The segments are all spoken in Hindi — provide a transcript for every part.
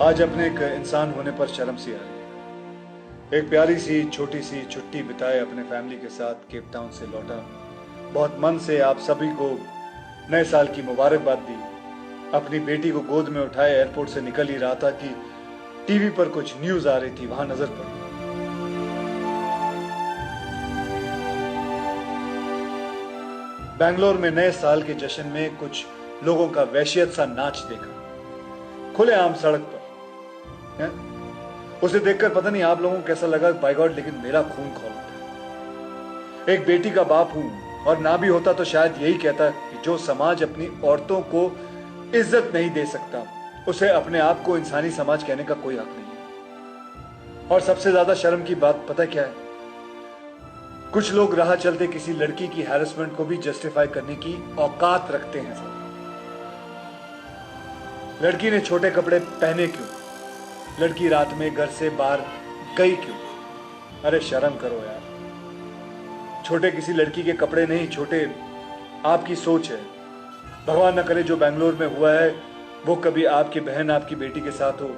आज अपने एक इंसान होने पर शर्म सी आ रही है। एक प्यारी सी छोटी सी छुट्टी बिताए अपने फैमिली के साथ केप टाउन से लौटा। बहुत मन से आप सभी को नए साल की मुबारकबाद दी। अपनी बेटी को गोद में उठाए एयरपोर्ट से निकल ही रहा था कि टीवी पर कुछ न्यूज आ रही थी, वहां नजर पड़ी। बेंगलोर में नए साल के जश्न में कुछ लोगों का वहशियत सा नाच देखा, खुलेआम सड़क पर। उसे देखकर पता नहीं आप लोगों को कैसा लगा, बाय गॉड, लेकिन मेरा खून खौल उठा। एक बेटी का बाप हूं और ना भी होता तो शायद यही कहता कि जो समाज अपनी औरतों को इज्जत नहीं दे सकता, उसे अपने आप को इंसानी समाज कहने का कोई हक नहीं है। और सबसे ज्यादा शर्म की बात पता क्या है? कुछ लोग राह चलते किसी लड़की की हैरेसमेंट को भी जस्टिफाई करने की औकात रखते हैं। लड़की ने छोटे कपड़े पहने क्यों? लड़की रात में घर से बाहर गई क्यों? अरे शर्म करो यार। छोटे किसी लड़की के कपड़े नहीं, छोटे आपकी सोच है। भगवान न करे जो बेंगलोर में हुआ है वो कभी आपकी बहन, आपकी बेटी के साथ हो।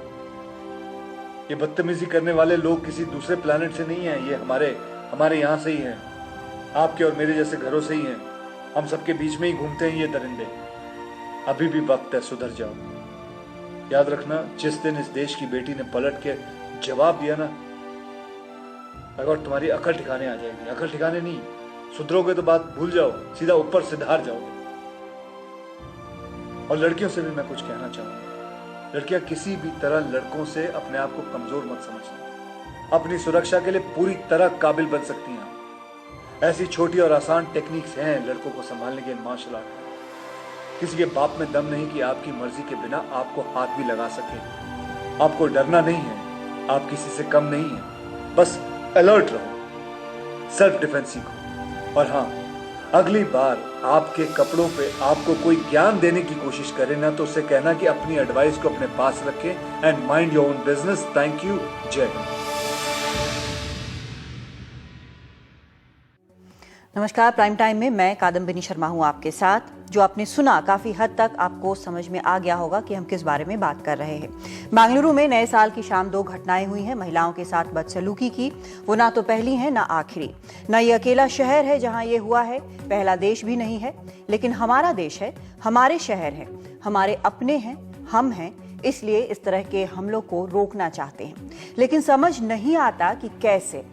ये बदतमीजी करने वाले लोग किसी दूसरे प्लेनेट से नहीं है, ये हमारे यहां से ही हैं, आपके और मेरे जैसे घरों से ही हैं। हम सबके बीच में ही घूमते हैं ये दरिंदे। अभी भी वक्त है, सुधर जाओ। याद रखना, जिस दिन इस देश की बेटी ने पलट के जवाब दिया ना, अगर तुम्हारी अकल ठिकाने आ जाएगी। अकल ठिकाने नहीं, सुधरोगे तो बात भूल जाओ, सीधा ऊपर से धार जाओगे। और लड़कियों से भी मैं कुछ कहना चाहूंगा, लड़कियां किसी भी तरह लड़कों से अपने आप को कमजोर मत समझना। अपनी सुरक्षा के लिए पूरी तरह काबिल बन सकती हैं। ऐसी छोटी और आसान टेक्निक्स हैं लड़कों को संभालने के मार्शल आर्ट। किसी के बाप में दम नहीं कि आपकी मर्जी के बिना आपको हाथ भी लगा सके। आपको डरना नहीं है, आप किसी से कम नहीं है, बस अलर्ट रहो, सेल्फ डिफेंस सीखो। और हाँ, अगली बार आपके कपड़ों पे आपको कोई ज्ञान देने की कोशिश करे ना, तो उसे कहना कि अपनी एडवाइस को अपने पास रखें and mind your own business. Thank you. जय हिंद। नमस्कार, प्राइम टाइम में मैं कादम्बिनी शर्मा हूं आपके साथ। जो आपने सुना काफी हद तक आपको समझ में आ गया होगा कि हम किस बारे में बात कर रहे हैं। बेंगलुरु में नए साल की शाम 2 घटनाएं हुई हैं महिलाओं के साथ बदसलूकी की। वो ना तो पहली है ना आखिरी। ना ये अकेला शहर है जहां ये हुआ है, पहला देश भी नहीं है, लेकिन हमारा देश है, हमारे शहर है, हमारे अपने हैं, हम हैं, इसलिए इस तरह के हमलों को रोकना चाहते हैं। लेकिन समझ नहीं आता कि कैसे।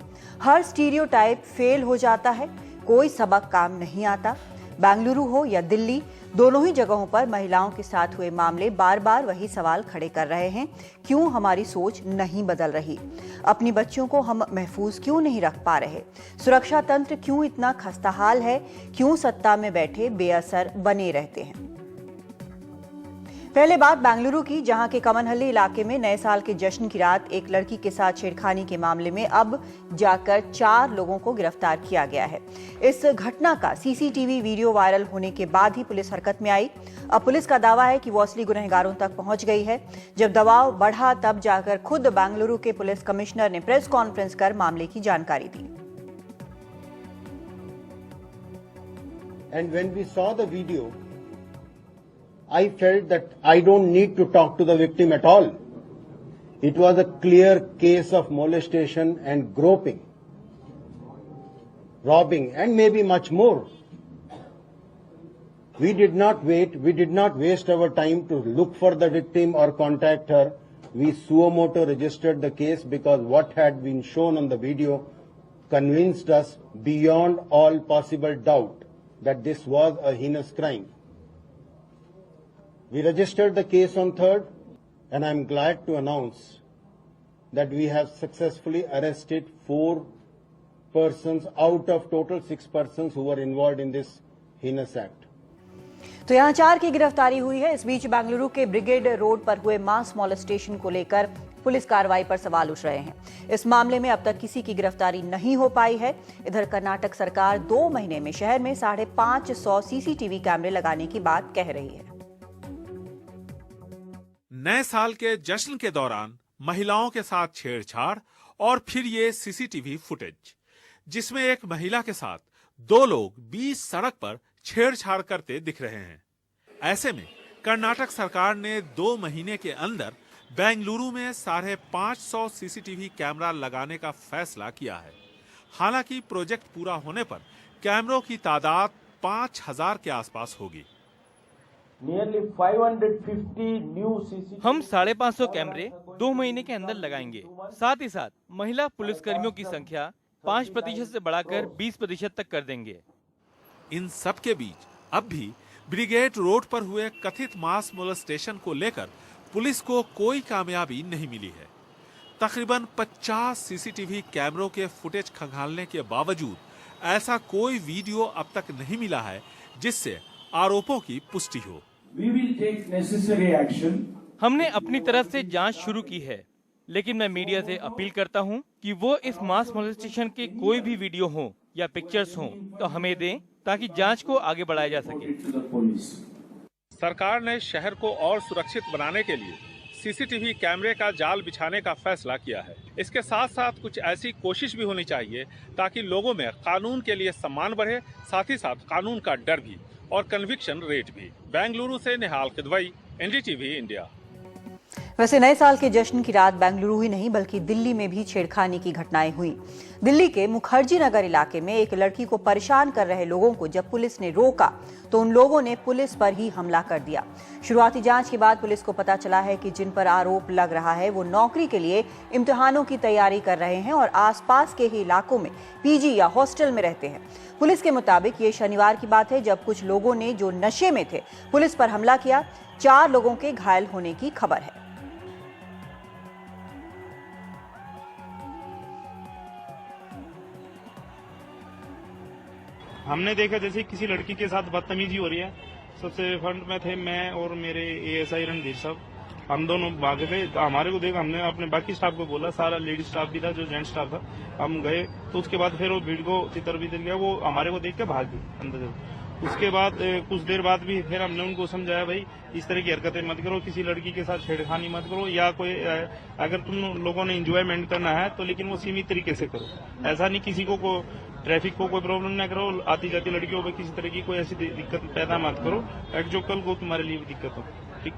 हर स्टीरियोटाइप फेल हो जाता है, कोई सबक काम नहीं आता। बेंगलुरु हो या दिल्ली, दोनों ही जगहों पर महिलाओं के साथ हुए मामले बार बार वही सवाल खड़े कर रहे हैं, क्यों हमारी सोच नहीं बदल रही? अपनी बच्चियों को हम महफूज क्यों नहीं रख पा रहे? सुरक्षा तंत्र क्यों इतना खस्ताहाल है? क्यों सत्ता में बैठे बेअसर बने रहते हैं? पहले बात बेंगलुरु की, जहां के कमनहल्ली इलाके में नए साल के जश्न की रात एक लड़की के साथ छेड़खानी के मामले में अब जाकर 4 लोगों को गिरफ्तार किया गया है। इस घटना का सीसीटीवी वीडियो वायरल होने के बाद ही पुलिस हरकत में आई। अब पुलिस का दावा है कि वो असली गुनहगारों तक पहुंच गई है। जब दबाव बढ़ा तब जाकर खुद बेंगलुरु के पुलिस कमिश्नर ने प्रेस कॉन्फ्रेंस कर मामले की जानकारी दी। And when we saw the video, I felt that I don't need to talk to the victim at all. It was a clear case of molestation and groping, robbing, and maybe much more. We did not waste our time to look for the victim or contact her. We suo moto registered the case because what had been shown on the video convinced us beyond all possible doubt that this was a heinous crime. We registered the case on 3rd, and I'm glad to announce that we have successfully arrested 4 persons out of total 6 persons who were involved in this heinous act. तो यहाँ 4 की गिरफ्तारी हुई है। इस बीच बेंगलुरु के ब्रिगेड रोड पर हुए मास मॉलेस्टेशन को लेकर पुलिस कार्रवाई पर सवाल उठ रहे हैं। इस मामले में अब तक किसी की गिरफ्तारी नहीं हो पाई है। इधर कर्नाटक सरकार 2 महीने में शहर में 550 सीसीटीवी कैमरे लगाने की बात कह रही है। नए साल के जश्न के दौरान महिलाओं के साथ छेड़छाड़ और फिर ये सीसीटीवी फुटेज, जिसमें एक महिला के साथ 2 लोग 20 सड़क पर छेड़छाड़ करते दिख रहे हैं। ऐसे में कर्नाटक सरकार ने 2 महीने के अंदर बेंगलुरु में 550 सीसीटीवी कैमरा लगाने का फैसला किया है। हालांकि प्रोजेक्ट पूरा होने पर कैमरों की तादाद 5000 के आसपास होगी। हम 550 कैमरे 2 महीने के अंदर लगाएंगे। साथ ही साथ महिला पुलिसकर्मियों की संख्या 5% से बढ़ाकर 20% तक कर देंगे। इन सब के बीच अब भी ब्रिगेड रोड पर हुए कथित मास मोलेस्टेशन को लेकर पुलिस को कोई कामयाबी नहीं मिली है। तकरीबन 50 सीसीटीवी कैमरों के फुटेज खंगालने के बावजूद ऐसा कोई वीडियो अब तक नहीं मिला है जिससे आरोपों की पुष्टि हो। हमने अपनी तरफ से जांच शुरू की है, लेकिन मैं मीडिया से अपील करता हूं कि वो इस मास मोलेस्टेशन के कोई भी वीडियो हो या पिक्चर्स हो तो हमें दें ताकि जांच को आगे बढ़ाया जा सके। सरकार ने शहर को और सुरक्षित बनाने के लिए सीसीटीवी कैमरे का जाल बिछाने का फैसला किया है। इसके साथ साथ कुछ ऐसी कोशिश भी होनी चाहिए ताकि लोगों में कानून के लिए सम्मान बढ़े, साथ ही साथ कानून का डर भी और कन्विक्शन रेट भी। बेंगलुरु से निहाल किदवई, एनडीटीवी इंडिया। वैसे नए साल के जश्न की रात बेंगलुरु ही नहीं बल्कि दिल्ली में भी छेड़खानी की घटनाएं हुई। दिल्ली के मुखर्जी नगर इलाके में एक लड़की को परेशान कर रहे लोगों को जब पुलिस ने रोका तो उन लोगों ने पुलिस पर ही हमला कर दिया। शुरुआती जांच के बाद पुलिस को पता चला है कि जिन पर आरोप लग रहा है वो नौकरी के लिए इम्तिहानों की तैयारी कर रहे हैं और आसपास के ही इलाकों में पीजी या हॉस्टल में रहते हैं। पुलिस के मुताबिक ये शनिवार की बात है जब कुछ लोगों ने जो नशे में थे पुलिस पर हमला किया। 4 लोगों के घायल होने की खबर है। हमने देखा जैसे किसी लड़की के साथ बदतमीजी हो रही है। सबसे फ्रंट में थे मैं और मेरे एएसआई रणधीर साहब। हम दोनों भाग गए। हमारे को देखा, हमने अपने बाकी स्टाफ को बोला, सारा लेडीज स्टाफ भी था, जो जेंट्स स्टाफ था। हम गए तो उसके बाद फिर वो भीड़ को तितर गया, वो हमारे को देख के भाग गई अंदर से। उसके बाद कुछ देर बाद भी फिर हमने उनको समझाया, भाई इस तरह की हरकतें मत करो, किसी लड़की के साथ छेड़खानी मत करो, या कोई अगर तुम लोगों ने एंजॉयमेंट करना है तो लेकिन वो सीमित तरीके से करो। ऐसा नहीं किसी को ट्रैफिक को कोई प्रॉब्लम ना करो, आती जाती लड़कियों पर किसी तरह की कोई ऐसी दिक्कत पैदा मत करो जो कल को तुम्हारे लिए भी दिक्कत हो। ठीक।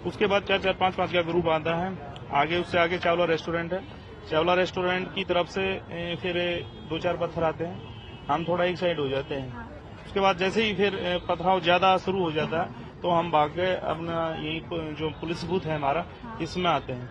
उसके बाद 4-4, 5-5 का ग्रुप आता है। आगे उससे आगे चावला रेस्टोरेंट है। चावला रेस्टोरेंट की तरफ से फिर 2-4 पत्थर आते हैं। हम थोड़ा एक साइड हो जाते हैं। उसके बाद जैसे ही फिर पथराव ज्यादा शुरू हो जाता है तो हम भाग के अपना यही जो पुलिस बूथ है हमारा, इसमें आते हैं।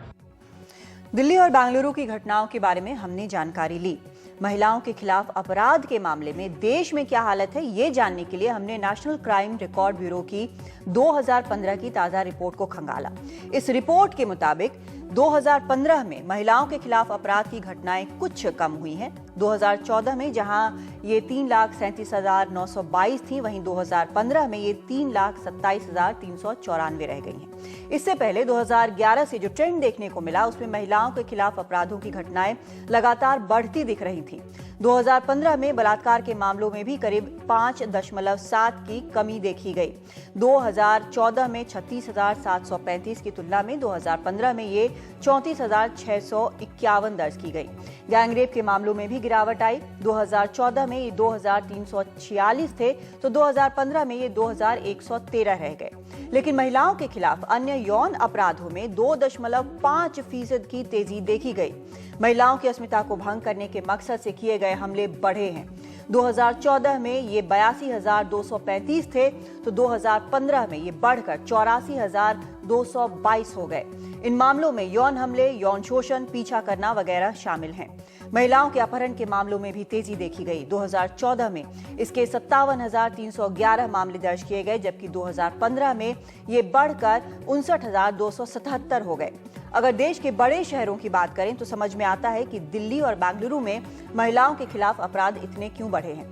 दिल्ली और बेंगलुरु की घटनाओं के बारे में हमने जानकारी ली। महिलाओं के खिलाफ अपराध के मामले में देश में क्या हालत है, ये जानने के लिए हमने नेशनल क्राइम रिकॉर्ड ब्यूरो की 2015 की ताजा रिपोर्ट को खंगाला। इस रिपोर्ट के मुताबिक 2015 में महिलाओं के खिलाफ अपराध की घटनाएं कुछ कम हुई हैं। 2014 में जहां ये 3,37,922 थी, वहीं 2015 में ये 3,27,394 रह गई हैं। इससे पहले 2011 से जो ट्रेंड देखने को मिला उसमें महिलाओं के खिलाफ अपराधों की घटनाएं लगातार बढ़ती दिख रही थी। 2015 में बलात्कार के मामलों में भी करीब 5.7 की कमी देखी गई। 2014 में 36,735 की तुलना में 2015 में ये 34,651 दर्ज की गई। गैंगरेप के मामलों में भी गिरावट आई। 2014 में ये 2,346 थे तो 2015 में ये 2,113 रह गए। लेकिन महिलाओं के खिलाफ अन्य यौन अपराधों में 2.5% की तेजी देखी गई। महिलाओं की अस्मिता को भंग करने के मकसद से किए गए हमले बढ़े हैं। 2014 में ये 82,235 थे तो 2015 में ये बढ़कर 84,222 हो गए। इन मामलों में यौन हमले, यौन शोषण, पीछा करना वगैरह शामिल हैं। महिलाओं के अपहरण के मामलों में भी तेजी देखी गई। 2014 में इसके 57,311 मामले दर्ज किए गए, जबकि 2015 में ये बढ़कर 59,277 हो गए। अगर देश के बड़े शहरों की बात करें तो समझ में आता है कि दिल्ली और बेंगलुरु में महिलाओं के खिलाफ अपराध इतने क्यों बढ़े हैं।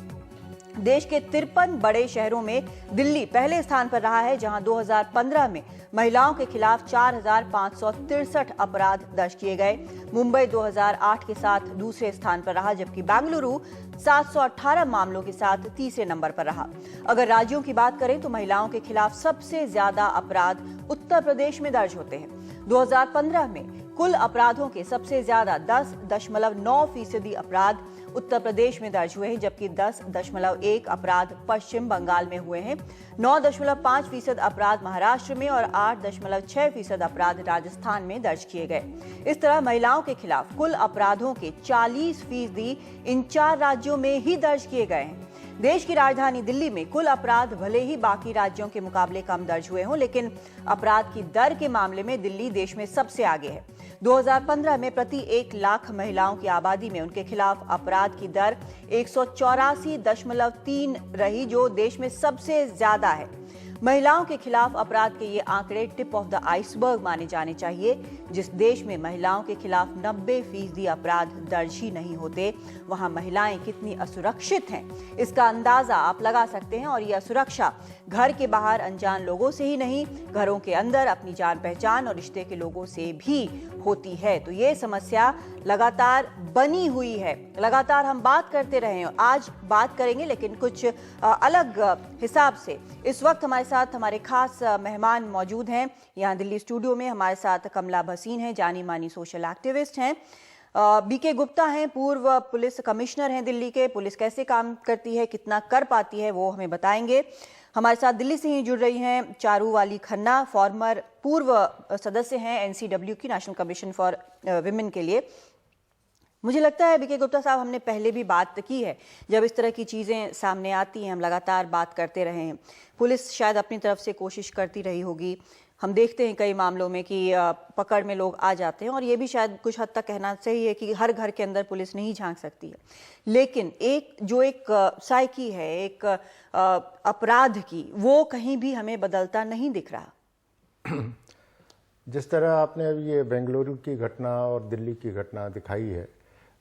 देश के 53 बड़े शहरों में दिल्ली पहले स्थान पर रहा है, जहां 2015 में महिलाओं के खिलाफ 4,563 अपराध दर्ज किए गए। मुंबई 2008 के साथ दूसरे स्थान पर रहा, जबकि बेंगलुरु 718 मामलों के साथ तीसरे नंबर पर रहा। अगर राज्यों की बात करें तो महिलाओं के खिलाफ सबसे ज्यादा अपराध उत्तर प्रदेश में दर्ज होते हैं। 2015 में कुल अपराधों के सबसे ज्यादा 10.9% अपराध उत्तर प्रदेश में दर्ज हुए हैं, जबकि 10.1 अपराध पश्चिम बंगाल में हुए हैं। 9.5% अपराध महाराष्ट्र में और 8.6% अपराध राजस्थान में दर्ज किए गए। इस तरह महिलाओं के खिलाफ कुल अपराधों के 40% इन 4 राज्यों में ही दर्ज किए गए हैं। देश की राजधानी दिल्ली में कुल अपराध भले ही बाकी राज्यों के मुकाबले कम दर्ज हुए हों, लेकिन अपराध की दर के मामले में दिल्ली देश में सबसे आगे है। 2015 में प्रति 1 लाख महिलाओं की आबादी में उनके खिलाफ अपराध की दर 184.3 रही, जो देश में सबसे ज्यादा है। महिलाओं के खिलाफ अपराध के ये आंकड़े टिप ऑफ द आइसबर्ग माने जाने चाहिए। जिस देश में महिलाओं के खिलाफ 90% अपराध दर्ज ही नहीं होते, वहां महिलाएं कितनी असुरक्षित हैं, इसका अंदाजा आप लगा सकते हैं। और ये असुरक्षा घर के बाहर अनजान लोगों से ही नहीं, घरों के अंदर अपनी जान पहचान और रिश्ते के लोगों से भी होती है। तो ये समस्या लगातार बनी हुई है, लगातार हम बात करते रहे हैं, आज बात करेंगे लेकिन कुछ अलग हिसाब से। इस वक्त हमारे साथ हमारे खास मेहमान मौजूद हैं। यहाँ दिल्ली स्टूडियो में हमारे साथ कमला भसीन हैं, जानी मानी सोशल एक्टिविस्ट हैं। बीके गुप्ता हैं, पूर्व पुलिस कमिश्नर हैं दिल्ली के। पुलिस कैसे काम करती है, कितना कर पाती है, वो हमें बताएंगे। हमारे साथ दिल्ली से ही जुड़ रही हैं चारूवाली खन्ना, फॉर्मर पूर्व सदस्य हैं एनसीडब्ल्यू की, नेशनल कमीशन फॉर विमेन के लिए। मुझे लगता है बीके गुप्ता साहब, हमने पहले भी बात की है, जब इस तरह की चीज़ें सामने आती हैं हम लगातार बात करते रहे हैं। पुलिस शायद अपनी तरफ से कोशिश करती रही होगी। हम देखते हैं कई मामलों में कि पकड़ में लोग आ जाते हैं, और ये भी शायद कुछ हद तक कहना सही है कि हर घर के अंदर पुलिस नहीं झांक सकती है। लेकिन एक साइकी है, एक अपराध की, वो कहीं भी हमें बदलता नहीं दिख रहा। जिस तरह आपने अभी ये बेंगलुरु की घटना और दिल्ली की घटना दिखाई है,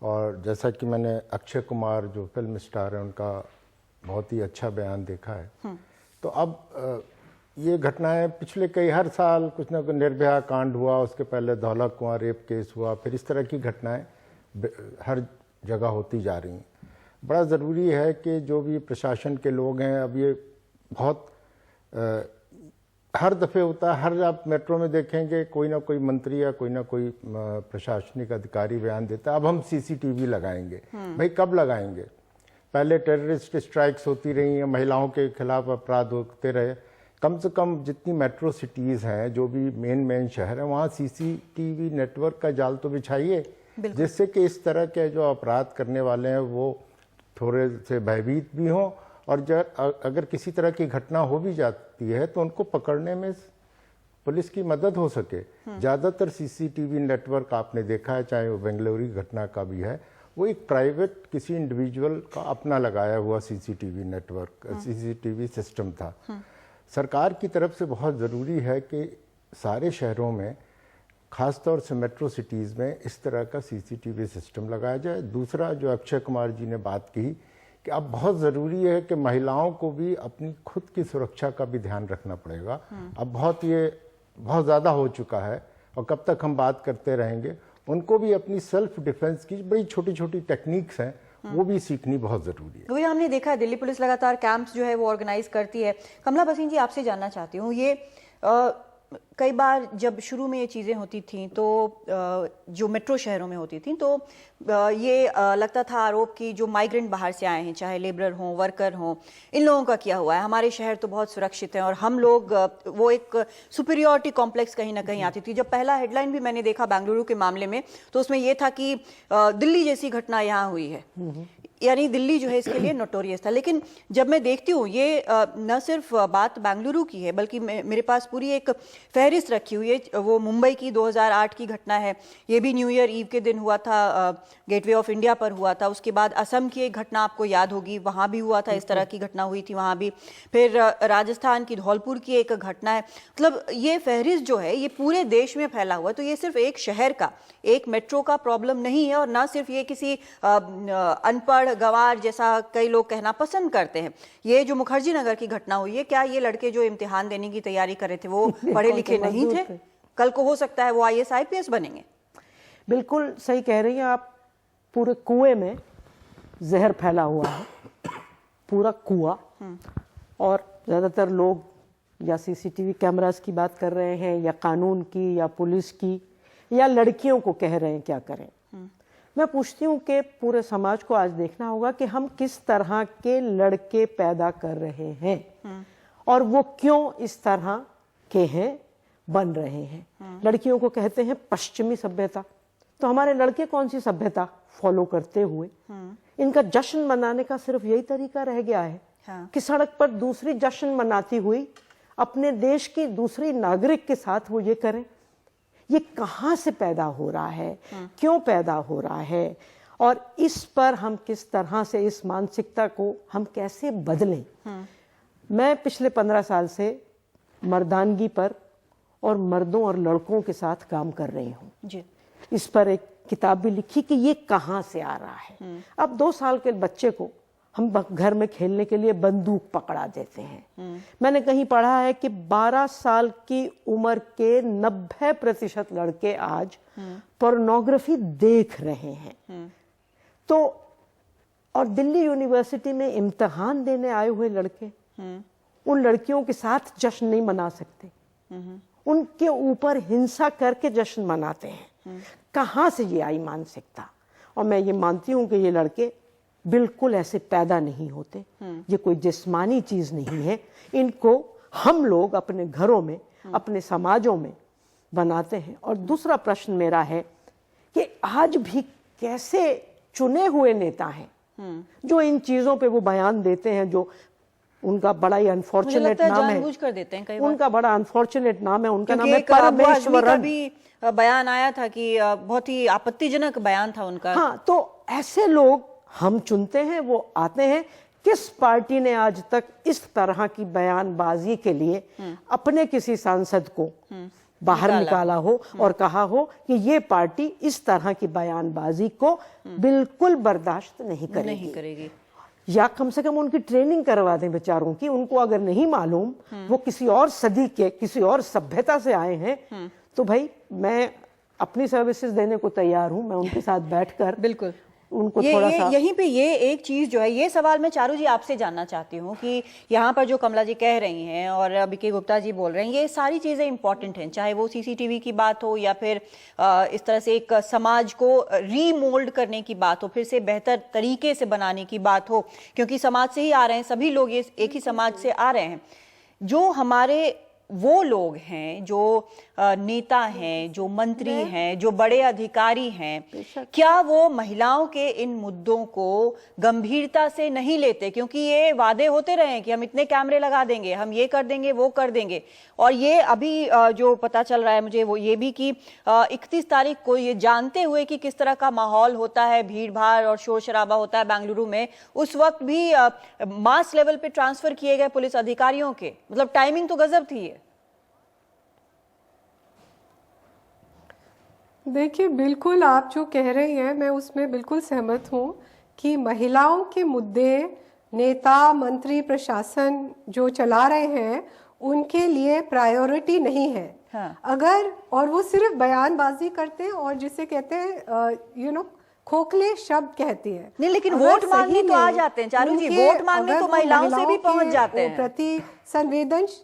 और जैसा कि मैंने अक्षय कुमार जो फिल्म स्टार है उनका बहुत ही अच्छा बयान देखा है, तो अब ये घटनाएं पिछले हर साल कुछ ना कुछ, निर्भया कांड हुआ, उसके पहले धौला कुआं रेप केस हुआ, फिर इस तरह की घटनाएं हर जगह होती जा रही हैं। बड़ा ज़रूरी है कि जो भी प्रशासन के लोग हैं, अब ये बहुत हर दफ़े होता है, हर आप मेट्रो में देखेंगे कोई ना कोई मंत्री या कोई ना कोई प्रशासनिक अधिकारी बयान देता है, अब हम सीसीटीवी लगाएंगे। भाई कब लगाएंगे? पहले टेररिस्ट स्ट्राइक्स होती रही हैं, महिलाओं के खिलाफ अपराध होते रहे। कम से कम जितनी मेट्रो सिटीज़ हैं, जो भी मेन शहर हैं, वहाँ सीसीटीवी नेटवर्क का जाल तो बिछाइए, जिससे कि इस तरह के जो अपराध करने वाले हैं वो थोड़े से भयभीत भी हों, और अगर किसी तरह की घटना हो भी जाती है तो उनको पकड़ने में पुलिस की मदद हो सके। ज़्यादातर सीसीटीवी नेटवर्क आपने देखा है, चाहे वो बेंगलुरु घटना का भी है, वो एक प्राइवेट किसी इंडिविजुअल का अपना लगाया हुआ सीसीटीवी नेटवर्क, सीसीटीवी सिस्टम था। सरकार की तरफ से बहुत ज़रूरी है कि सारे शहरों में, ख़ासतौर से मेट्रो सिटीज़ में, इस तरह का सीसीटीवी सिस्टम लगाया जाए। दूसरा, जो अक्षय कुमार जी ने बात की कि अब बहुत ज़रूरी है कि महिलाओं को भी अपनी खुद की सुरक्षा का भी ध्यान रखना पड़ेगा। अब बहुत ज़्यादा हो चुका है, और कब तक हम बात करते रहेंगे। उनको भी अपनी सेल्फ डिफेंस की बड़ी छोटी छोटी टेक्निक्स हैं, वो भी सीखनी बहुत ज़रूरी है। वही हमने देखा है, दिल्ली पुलिस लगातार कैंप्स जो है वो ऑर्गेनाइज करती है। कमला भसीन जी, आपसे जानना चाहती हूँ, ये कई बार जब शुरू में ये चीज़ें होती थीं, तो जो मेट्रो शहरों में होती थीं, तो ये लगता था आरोप कि जो माइग्रेंट बाहर से आए हैं, चाहे लेबरर हों, वर्कर हों, इन लोगों का किया हुआ है, हमारे शहर तो बहुत सुरक्षित हैं, और हम लोग, वो एक सुपीरियॉरिटी कॉम्प्लेक्स कहीं ना कहीं आती थी। जब पहला हेडलाइन भी मैंने देखा बेंगलुरु के मामले में, तो उसमें ये था कि दिल्ली जैसी घटना यहाँ हुई है, यानी दिल्ली जो है इसके लिए नोटोरियस था। लेकिन जब मैं देखती हूँ, ये न सिर्फ बात बेंगलुरु की है, बल्कि मेरे पास पूरी एक फहरिस्त रखी हुई है। वो मुंबई की 2008 की घटना है, ये भी न्यू ईयर ईव के दिन हुआ था, गेटवे ऑफ इंडिया पर हुआ था। उसके बाद असम की एक घटना आपको याद होगी, वहाँ भी हुआ था, इस तरह की घटना हुई थी वहाँ भी। फिर राजस्थान की धौलपुर की एक घटना है। मतलब ये फहरिस्त जो है ये पूरे देश में फैला हुआ है। तो ये सिर्फ एक शहर का, एक मेट्रो का प्रॉब्लम नहीं है, और ना सिर्फ ये किसी अनपढ़ गंवार जैसा कई लोग कहना पसंद करते हैं। ये जो मुखर्जी नगर की घटना हुई है, क्या ये लड़के जो इम्तिहान देने की तैयारी कर रहे थे वो पढ़े लिखे नहीं थे? कल को हो सकता है वो IAS IPS बनेंगे। बिल्कुल सही कह रही हैं आप। पूरे कुएं में जहर फैला हुआ है, पूरा कुआं, और ज्यादातर लोग या सीसीटीवी कैमरास की बात कर रहे हैं, या कानून की, या पुलिस की, या लड़कियों को कह रहे हैं क्या करें। मैं पूछती हूँ कि पूरे समाज को आज देखना होगा कि हम किस तरह के लड़के पैदा कर रहे हैं और वो क्यों इस तरह के हैं, बन रहे हैं। लड़कियों को कहते हैं पश्चिमी सभ्यता, तो हमारे लड़के कौन सी सभ्यता फॉलो करते हुए इनका जश्न मनाने का सिर्फ यही तरीका रह गया है कि सड़क पर दूसरी जश्न मनाती हुई अपने देश की दूसरी नागरिक के साथ वो ये करें। ये कहाँ से पैदा हो रहा है, क्यों पैदा हो रहा है, और इस पर हम किस तरह से इस मानसिकता को हम कैसे बदलें। मैं पिछले 15 साल से मर्दानगी पर और मर्दों और लड़कों के साथ काम कर रही हूँ जी। इस पर एक किताब भी लिखी कि ये कहाँ से आ रहा है। अब 2 साल के बच्चे को हम घर में खेलने के लिए बंदूक पकड़ा देते हैं। मैंने कहीं पढ़ा है कि 12 साल की उम्र के 90% लड़के आज पोर्नोग्राफी देख रहे हैं। तो और दिल्ली यूनिवर्सिटी में इम्तिहान देने आए हुए लड़के उन लड़कियों के साथ जश्न नहीं मना सकते, उनके ऊपर हिंसा करके जश्न मनाते हैं। कहाँ से ये आई मानसिकता? और मैं ये मानती हूँ कि ये लड़के बिल्कुल ऐसे पैदा नहीं होते, ये कोई जिस्मानी चीज नहीं है। इनको हम लोग अपने घरों में, अपने समाजों में बनाते हैं। और दूसरा प्रश्न मेरा है कि आज भी कैसे चुने हुए नेता हैं जो इन चीजों पे वो बयान देते हैं, जो उनका बड़ा ही अनफॉर्चुनेट नाम है, जानबूझ कर देते हैं कई बार। उनका बड़ा अनफॉर्चुनेट नाम है, उनका नाम है एक अबू आजमी का परमेश्वरन। भी बयान आया था कि बहुत ही आपत्तिजनक बयान था उनका। हाँ, तो ऐसे लोग हम चुनते हैं, वो आते हैं। किस पार्टी ने आज तक इस तरह की बयानबाजी के लिए अपने किसी सांसद को बाहर निकाला हो और कहा हो कि ये पार्टी इस तरह की बयानबाजी को बिल्कुल बर्दाश्त नहीं करेगी। या कम से कम उनकी ट्रेनिंग करवा दें बेचारों की। उनको अगर नहीं मालूम वो किसी और सदी के, किसी और सभ्यता से आए हैं, तो भाई मैं अपनी सर्विसेज देने को तैयार हूं। मैं उनके साथ बैठकर बिल्कुल उनको थोड़ा सा यहीं पे ये एक चीज जो है, ये सवाल मैं चारू जी आपसे जानना चाहती हूँ कि यहाँ पर जो कमला जी कह रही हैं और बीके गुप्ता जी बोल रहे हैं, ये सारी चीजें इंपॉर्टेंट हैं, चाहे वो सीसीटीवी की बात हो या फिर इस तरह से एक समाज को रीमोल्ड करने की बात हो, फिर से बेहतर तरीके से बनाने की बात हो, क्योंकि समाज से ही आ रहे हैं, सभी लोग ये एक ही समाज से आ रहे हैं। जो हमारे वो लोग हैं जो नेता हैं, जो मंत्री हैं, जो बड़े अधिकारी हैं, क्या वो महिलाओं के इन मुद्दों को गंभीरता से नहीं लेते? क्योंकि ये वादे होते रहे कि हम इतने कैमरे लगा देंगे, हम ये कर देंगे, वो कर देंगे। और ये अभी जो पता चल रहा है मुझे वो ये भी कि 31 तारीख को, ये जानते हुए कि किस तरह का माहौल होता है, भीड़ भाड़ और शोर शराबा होता है बेंगलुरु में, उस वक्त भी मास लेवल पे ट्रांसफर किए गए पुलिस अधिकारियों के, मतलब टाइमिंग तो गजब थी। देखिए, बिल्कुल आप जो कह रही हैं मैं उसमें बिल्कुल सहमत हूँ कि महिलाओं के मुद्दे नेता, मंत्री, प्रशासन जो चला रहे हैं उनके लिए प्रायोरिटी नहीं है। हाँ। अगर और वो सिर्फ बयानबाजी करते हैं और जिसे कहते हैं खोखले शब्द कहती है। नहीं, लेकिन वोट मांगने तो आ जाते हैं चारू जी, वोट मांगने तो महिलाओं से भी पहुंच जाते हैं। प्रति संवेदनशील,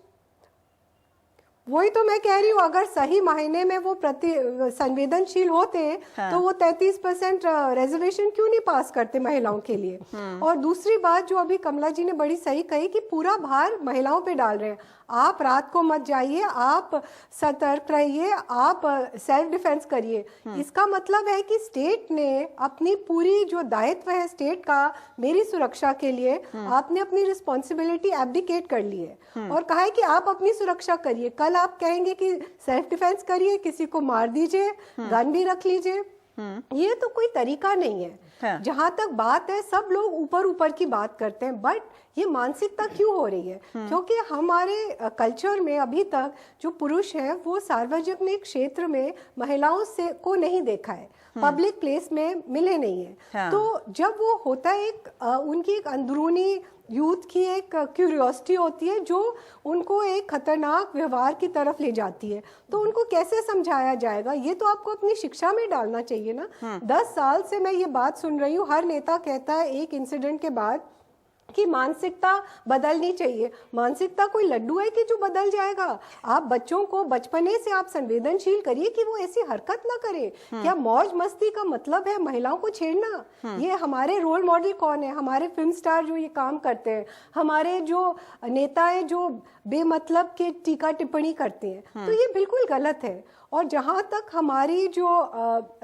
वही तो मैं कह रही हूँ, अगर सही मायने में वो प्रति संवेदनशील होते हैं तो वो 33% रिजर्वेशन क्यों नहीं पास करते महिलाओं के लिए। और दूसरी बात जो अभी कमला जी ने बड़ी सही कही कि पूरा भार महिलाओं पे डाल रहे हैं। आप रात को मत जाइए, आप सतर्क रहिए, आप सेल्फ डिफेंस करिए। इसका मतलब है कि स्टेट ने अपनी पूरी जो दायित्व है स्टेट का मेरी सुरक्षा के लिए, आपने अपनी रिस्पॉन्सिबिलिटी एब्डिकेट कर ली है और कहा है कि आप अपनी सुरक्षा करिए। कल आप कहेंगे कि सेल्फ डिफेंस करिए, किसी को मार दीजिए, गन भी रख लीजिए। ये तो कोई तरीका नहीं है। हाँ। जहां तक बात है, सब लोग ऊपर ऊपर की बात करते हैं, बट ये मानसिकता क्यों हो रही है? क्योंकि हमारे कल्चर में अभी तक जो पुरुष हैं वो सार्वजनिक क्षेत्र में महिलाओं से को नहीं देखा है, पब्लिक प्लेस में मिले नहीं है। हाँ। तो जब वो होता है उनकी एक अंदरूनी यूथ की एक क्यूरियोसिटी होती है जो उनको एक खतरनाक व्यवहार की तरफ ले जाती है। तो उनको कैसे समझाया जाएगा? ये तो आपको अपनी शिक्षा में डालना चाहिए ना। 10 साल से मैं ये बात सुन रही हूँ, हर नेता कहता है एक इंसिडेंट के बाद कि मानसिकता बदलनी चाहिए। मानसिकता कोई लड्डू है कि जो बदल जाएगा? आप बच्चों को बचपने से आप संवेदनशील करिए कि वो ऐसी हरकत ना करे। क्या मौज मस्ती का मतलब है महिलाओं को छेड़ना? ये हमारे रोल मॉडल कौन है? हमारे फिल्म स्टार जो ये काम करते हैं, हमारे जो नेता है जो बेमतलब के टीका टिप्पणी करते हैं, तो ये बिल्कुल गलत है। और जहां तक हमारी जो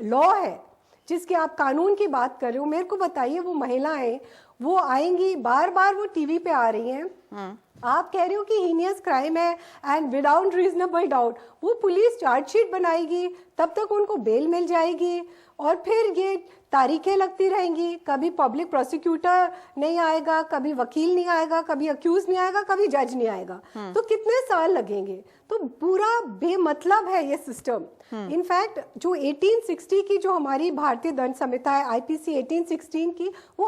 लॉ है, जिसके आप कानून की बात कर रहे हो, मेरे को बताइए, वो महिलाएं वो आएंगी, बार बार वो टीवी पे आ रही हैं, आप कह रहे हो कि हीनियस क्राइम है एंड विदाउट रीजनेबल डाउट वो पुलिस चार्जशीट बनाएगी, तब तक उनको बेल मिल जाएगी और फिर ये तारीखें लगती रहेंगी। कभी पब्लिक प्रोसिक्यूटर नहीं आएगा, कभी वकील नहीं आएगा, कभी अक्यूज नहीं आएगा, कभी जज नहीं आएगा, तो कितने साल लगेंगे? तो पूरा बेमतलब है ये सिस्टम। इनफैक्ट जो 1860 की जो हमारी भारतीय दंड संहिता है, आईपीसी 1816 की, वो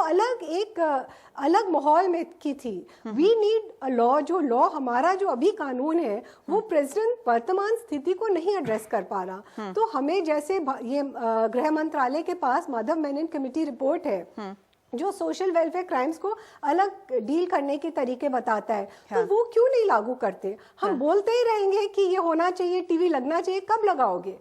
अलग माहौल में की थी। वी नीड अ लॉ, जो लॉ हमारा जो अभी कानून है वो प्रेसिडेंट वर्तमान स्थिति को नहीं एड्रेस कर पा रहा। तो हमें जैसे ये गृह मंत्रालय के पास माधव मेनन कमेटी रिपोर्ट है जो सोशल वेलफेयर क्राइम्स को अलग डील करने के तरीके बताता है, तो वो क्यों नहीं लागू करते? हम बोलते ही रहेंगे कि ये होना चाहिए, टीवी लगना चाहिए, कब लगाओगे?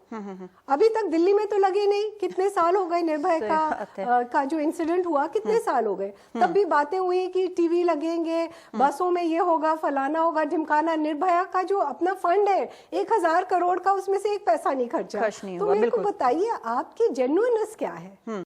अभी तक दिल्ली में तो लगे नहीं, कितने साल हो गए? निर्भय का जो इंसिडेंट हुआ, कितने साल हो गए? तब भी बातें हुई कि टीवी लगेंगे, बसों में ये होगा, फलाना होगा, ढिमकाना। निर्भया का जो अपना फंड है 1000 करोड़ का, उसमें से एक पैसा नहीं खर्चा। तो मेरे को बताइए आपकी जेन्युइननेस क्या है?